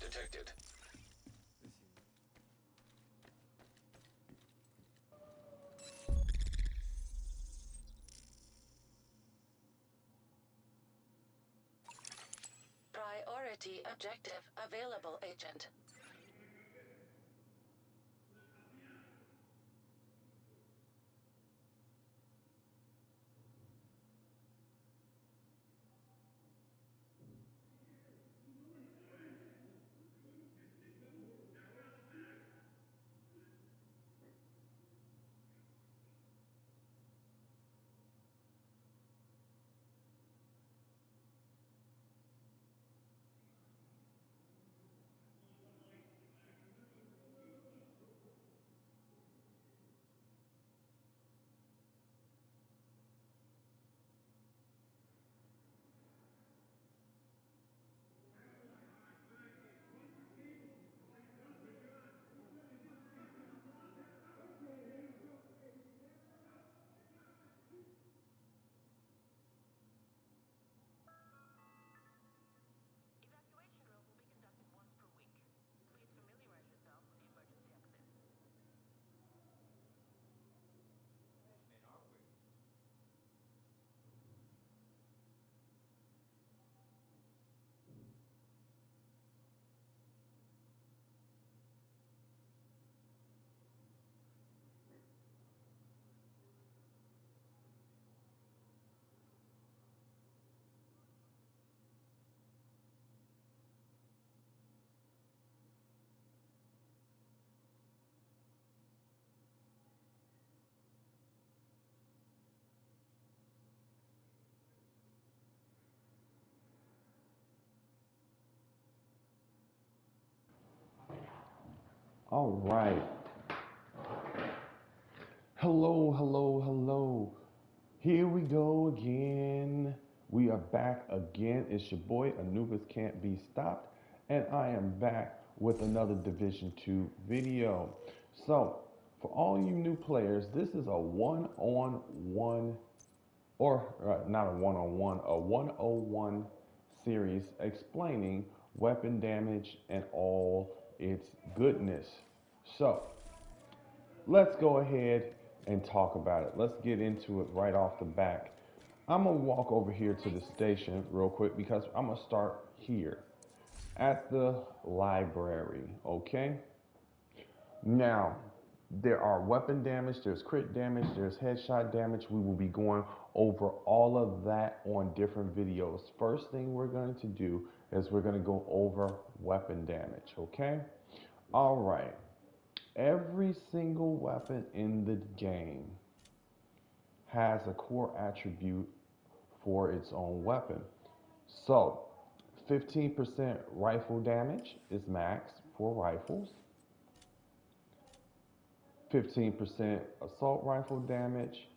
detected. Priority objective available, Agent. Evacuation drills will be conducted once per week. Please familiarize yourself with the emergency exits. All right. Hello, hello, hello. Here we go again. We are back again. It's your boy Anubis Can't Be Stopped, and I am back with another Division 2 video. So, for all you new players, this is a one-on-one, or not a one-on-one, a 101 series explaining weapon damage and all its goodness. So, let's go ahead and talk about it. Let's get into it right off the back. I'm gonna walk over here to the station real quick because I'm gonna start here at the library, okay? Now, there are weapon damage, there's crit damage, there's headshot damage. We will be going over all of that on different videos. First thing we're going to do is we're going to go over weapon damage, okay? All right. Every single weapon in the game has a core attribute for its own weapon. So, 15% rifle damage is max for rifles. 15% assault rifle damage,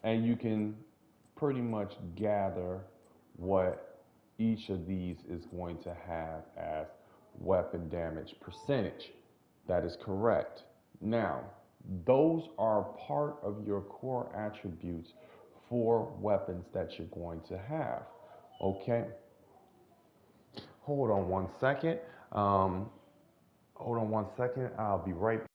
and you can pretty much gather what each of these is going to have as weapon damage percentage. That is correct. Now, those are part of your core attributes for weapons that you're going to have. Okay? Hold on one second. Hold on one second. I'll be right back.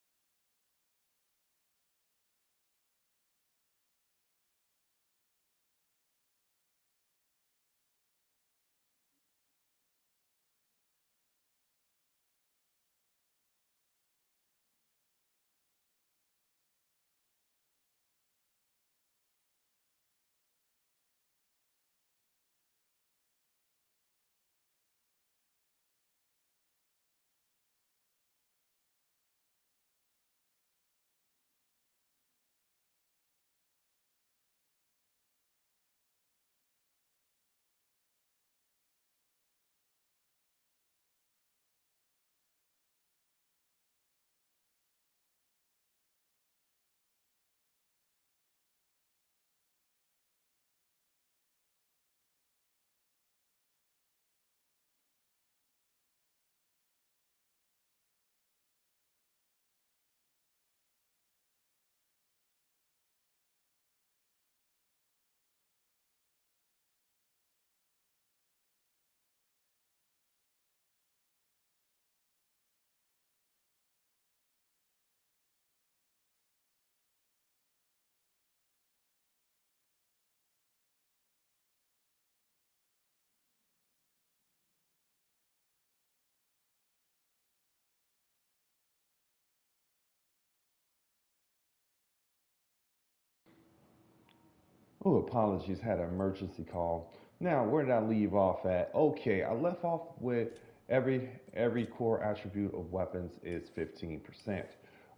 Oh, apologies, had an emergency call. Now, where did I leave off at? Okay, I left off with every core attribute of weapons is 15%.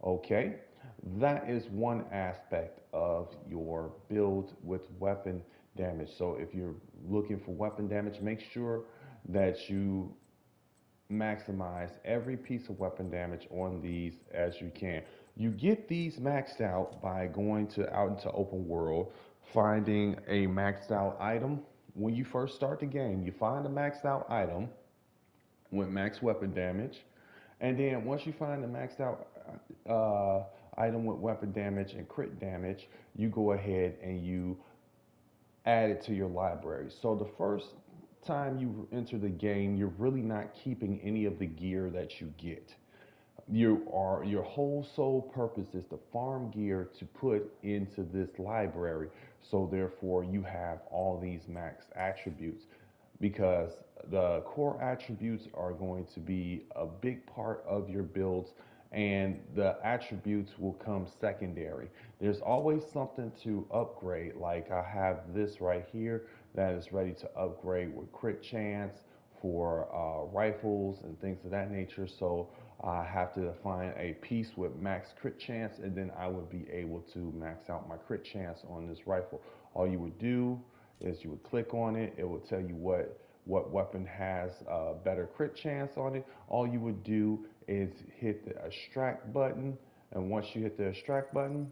Okay, that is one aspect of your build with weapon damage. So if you're looking for weapon damage, make sure that you maximize every piece of weapon damage on these as you can. You get these maxed out by going to out into open world, finding a maxed out item. When you first start the game, you find a maxed out item with max weapon damage, and then once you find the maxed out item with weapon damage and crit damage, you go ahead and you add it to your library. So the first time you enter the game, you're really not keeping any of the gear that you get. Your whole sole purpose is to farm gear to put into this library. So therefore you have all these max attributes because the core attributes are going to be a big part of your builds, and the attributes will come secondary. There's always something to upgrade, like I have this right here that is ready to upgrade with crit chance for rifles and things of that nature. So I have to find a piece with max crit chance, and then I would be able to max out my crit chance on this rifle. All you would do is you would click on it. It will tell you what weapon has a better crit chance on it. All you would do is hit the extract button, and once you hit the extract button,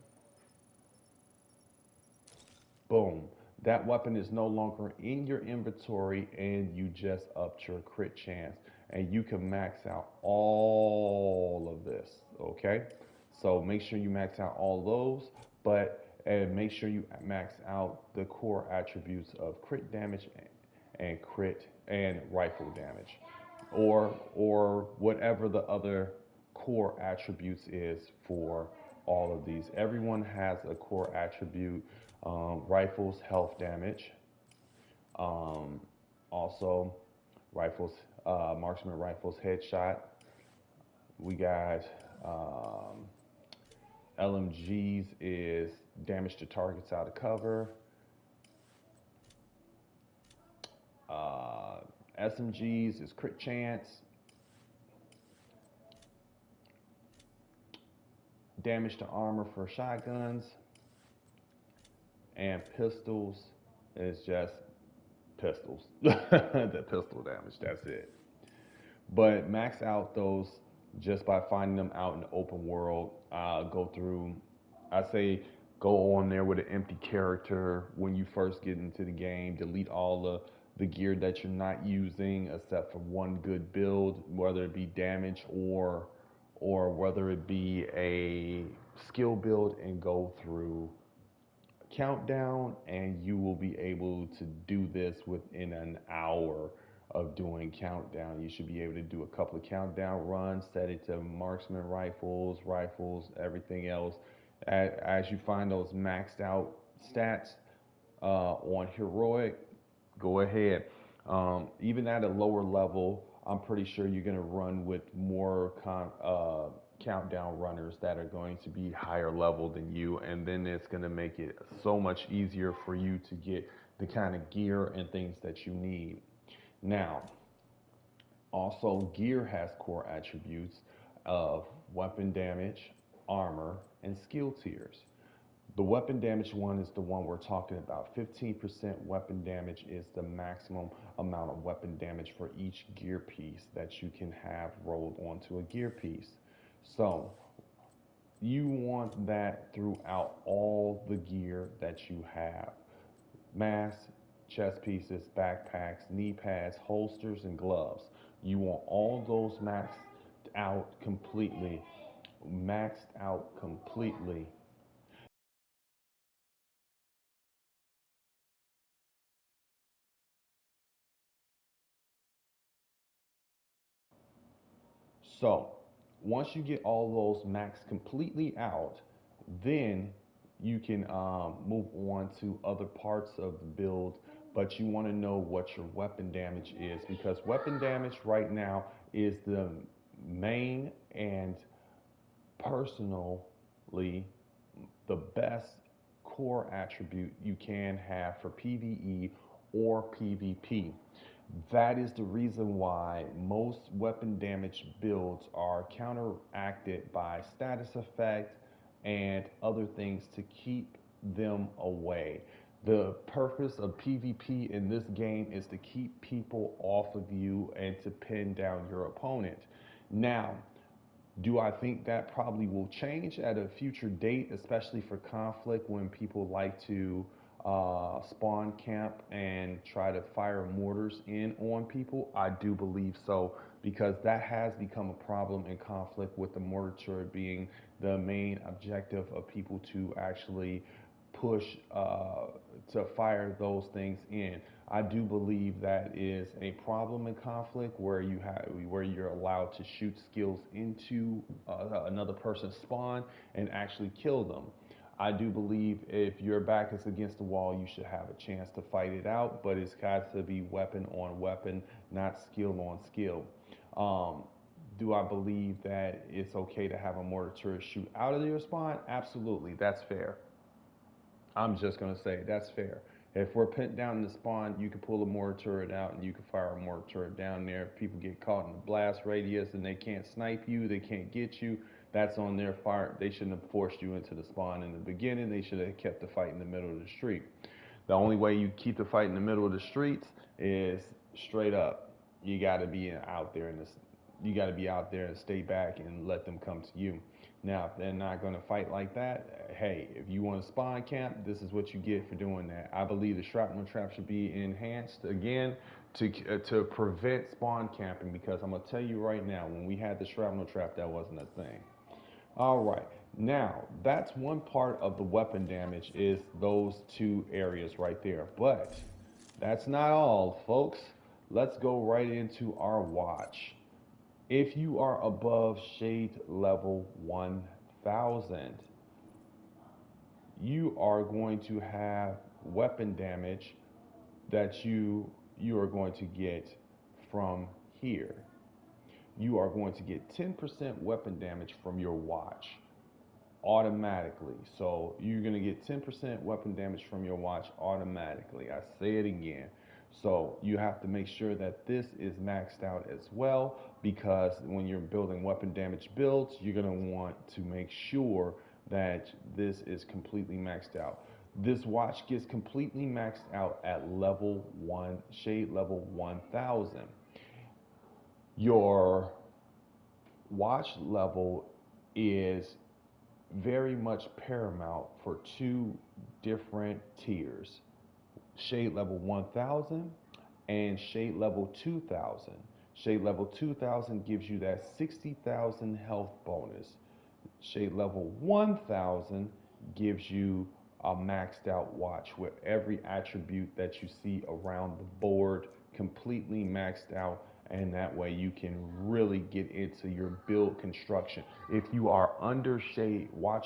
boom, that weapon is no longer in your inventory, and you just upped your crit chance, and you can max out all of this. Okay, so make sure you max out all those, but and make sure you max out the core attributes of crit damage and crit and rifle damage, or whatever the other core attributes is for all of these. Everyone has a core attribute. Rifles health damage. Um, Also, rifles marksman rifles headshot. We got LMGs is damage to targets out of cover. Uh, SMGs is crit chance. Damage to armor for shotguns. And pistols is just pistols. The pistol damage, that's it. But max out those just by finding them out in the open world. Go through, I say go on there with an empty character when you first get into the game. Delete all the gear that you're not using except for one good build, whether it be damage or whether it be a skill build, and go through countdown, and you will be able to do this within an hour of doing countdown. You should be able to do a couple of countdown runs, set it to marksman rifles, everything else. As you find those maxed out stats on heroic, go ahead. Even at a lower level, I'm pretty sure you're going to run with more countdown runners that are going to be higher level than you, and then it's going to make it so much easier for you to get the kind of gear and things that you need. Now, also, gear has core attributes of weapon damage, armor, and skill tiers. The weapon damage one is the one we're talking about. 15% weapon damage is the maximum amount of weapon damage for each gear piece that you can have rolled onto a gear piece. So you want that throughout all the gear that you have. Masks, chest pieces, backpacks, knee pads, holsters, and gloves. You want all those out completely. Maxed out completely. So once you get all those max completely out, then you can move on to other parts of the build. But you want to know what your weapon damage is, because weapon damage right now is the main and personally the best core attribute you can have for PvE or PvP. That is the reason why most weapon damage builds are counteracted by status effect and other things to keep them away. The purpose of PvP in this game is to keep people off of you and to pin down your opponent. Now, do I think that probably will change at a future date, especially for conflict when people like to spawn camp and try to fire mortars in on people? I do believe so, because that has become a problem in conflict, with the mortar turret being the main objective of people to actually push to fire those things in. I do believe that is a problem in conflict, where you're allowed to shoot skills into another person's spawn and actually kill them. I do believe if your back is against the wall, you should have a chance to fight it out, but it's got to be weapon on weapon, not skill on skill. Um, do I believe that it's okay to have a mortar turret shoot out of your spawn? Absolutely, that's fair. I'm just gonna say that's fair. If we're pinned down in the spawn, you can pull a mortar turret out and you can fire a mortar turret down there. If people get caught in the blast radius and they can't snipe you, they can't get you, that's on their fire. They shouldn't have forced you into the spawn in the beginning. They should have kept the fight in the middle of the street. The only way you keep the fight in the middle of the streets is straight up. You got to be out there in this. You got to be out there and stay back and let them come to you. Now, if they're not going to fight like that, hey, if you want to spawn camp, this is what you get for doing that. I believe the shrapnel trap should be enhanced again to prevent spawn camping, because I'm going to tell you right now, when we had the shrapnel trap, that wasn't a thing. All right. Now, that's one part of the weapon damage, is those two areas right there. But that's not all, folks. Let's go right into our watch. If you are above shade level 1000, you are going to have weapon damage that you are going to get from here. You are going to get 10% weapon damage from your watch automatically. So you're going to get 10% weapon damage from your watch automatically. I say it again. So you have to make sure that this is maxed out as well, because when you're building weapon damage builds, you're going to want to make sure that this is completely maxed out. This watch gets completely maxed out at level 1, shade level 1000. Your watch level is very much paramount for two different tiers: shade level 1000 and shade level 2000. Shade level 2000 gives you that 60,000 health bonus. Shade level 1000 gives you a maxed out watch where every attribute that you see around the board completely maxed out, and that way you can really get into your build construction. If you are under the shade watch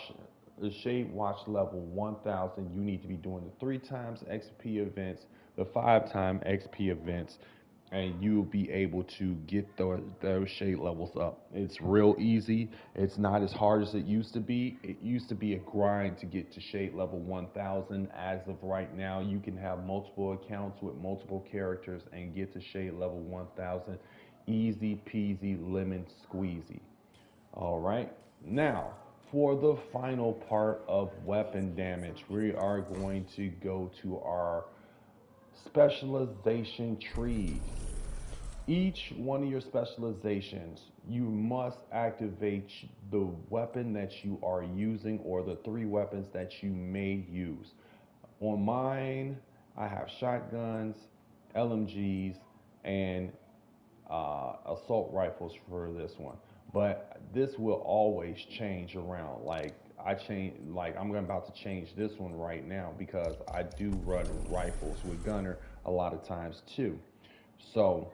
level 1000, you need to be doing the 3 times XP events, the 5 time XP events, and you'll be able to get those shade levels up. It's real easy. It's not as hard as it used to be. It used to be a grind to get to shade level 1000. As of right now, you can have multiple accounts with multiple characters and get to shade level 1000. Easy peasy lemon squeezy. All right. Now, for the final part of weapon damage, we are going to go to our specialization trees. Each one of your specializations, you must activate the weapon that you are using, or the 3 weapons that you may use. On mine, I have shotguns, LMGs, and assault rifles for this one. But this will always change around. I'm about to change this one right now, because I do run rifles with gunner a lot of times too. So,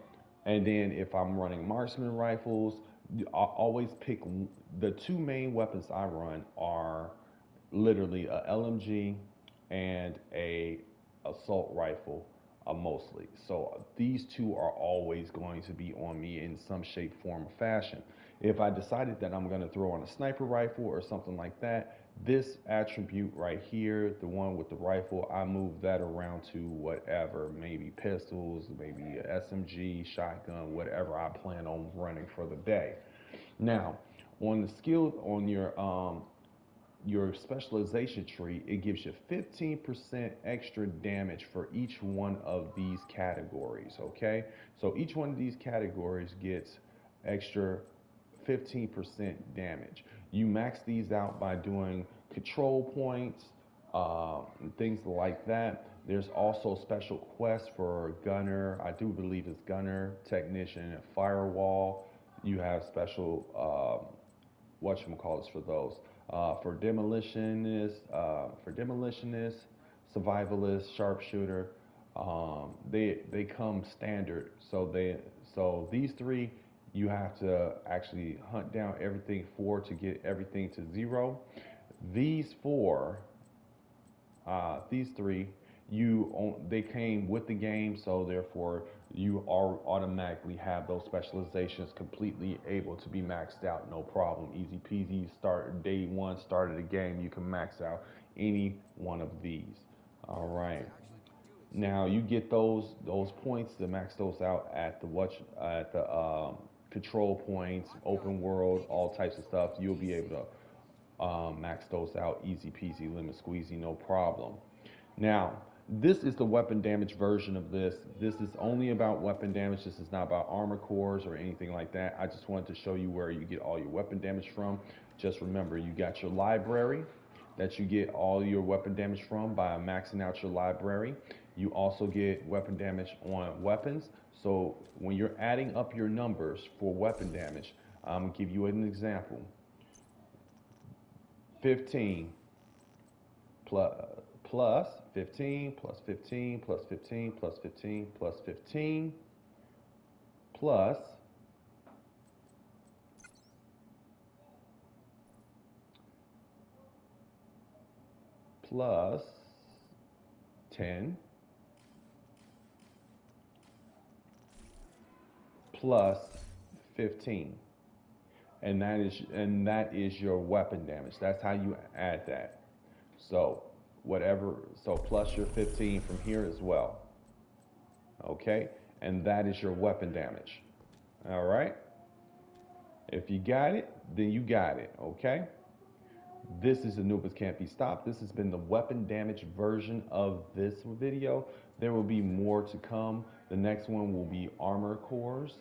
and then if I'm running marksman rifles, I always pick the 2 main weapons I run are literally a LMG and a assault rifle. mostly. So these two are always going to be on me in some shape, form, or fashion. If I decided that I'm going to throw on a sniper rifle or something like that, this attribute right here, the one with the rifle, I move that around to whatever, maybe pistols, maybe a SMG, shotgun, whatever I plan on running for the day. Now, on the skill on your specialization tree, it gives you 15% extra damage for each one of these categories, okay? So each one of these categories gets extra 15% damage. You max these out by doing control points, and things like that. There's also special quests for gunner, I do believe it's gunner, technician, firewall. You have special whatchamacallits for those. For demolitionist, survivalist, sharpshooter, they come standard. So these three you have to actually hunt down everything for to get everything to zero. These four, these three, they came with the game, so therefore you are automatically have those specializations completely able to be maxed out, no problem, easy peasy. Start day one, start of the game, you can max out any one of these. All right. Now you get those points to max those out at the control points, open world, all types of stuff. You'll be able to max those out, easy peasy, lemon squeezy, no problem. Now, this is the weapon damage version of this. This is only about weapon damage. This is not about armor cores or anything like that. I just wanted to show you where you get all your weapon damage from. Just remember, you got your library that you get all your weapon damage from by maxing out your library. You also get weapon damage on weapons. So when you're adding up your numbers for weapon damage, I'm gonna give you an example. 15 plus, plus 15 plus 15 plus 15 plus 15 plus 15 plus plus 10 plus 15, and that is your weapon damage. That's how you add that. So whatever, so plus your 15 from here as well. Okay, and that is your weapon damage. All right, if you got it, then you got it. Okay, this is Anubis Can't Be Stopped. This has been the weapon damage version of this video. There will be more to come. The next one will be armor cores.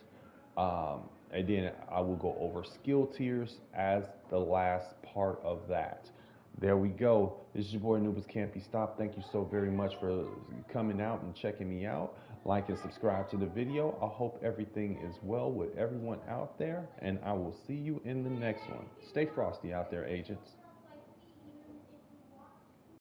And then I will go over skill tiers as the last part of that. There we go. This is your boy Anubis Can't Be Stopped. Thank you so very much for coming out and checking me out. Like and subscribe to the video. I hope everything is well with everyone out there, and I will see you in the next one. Stay frosty out there, agents.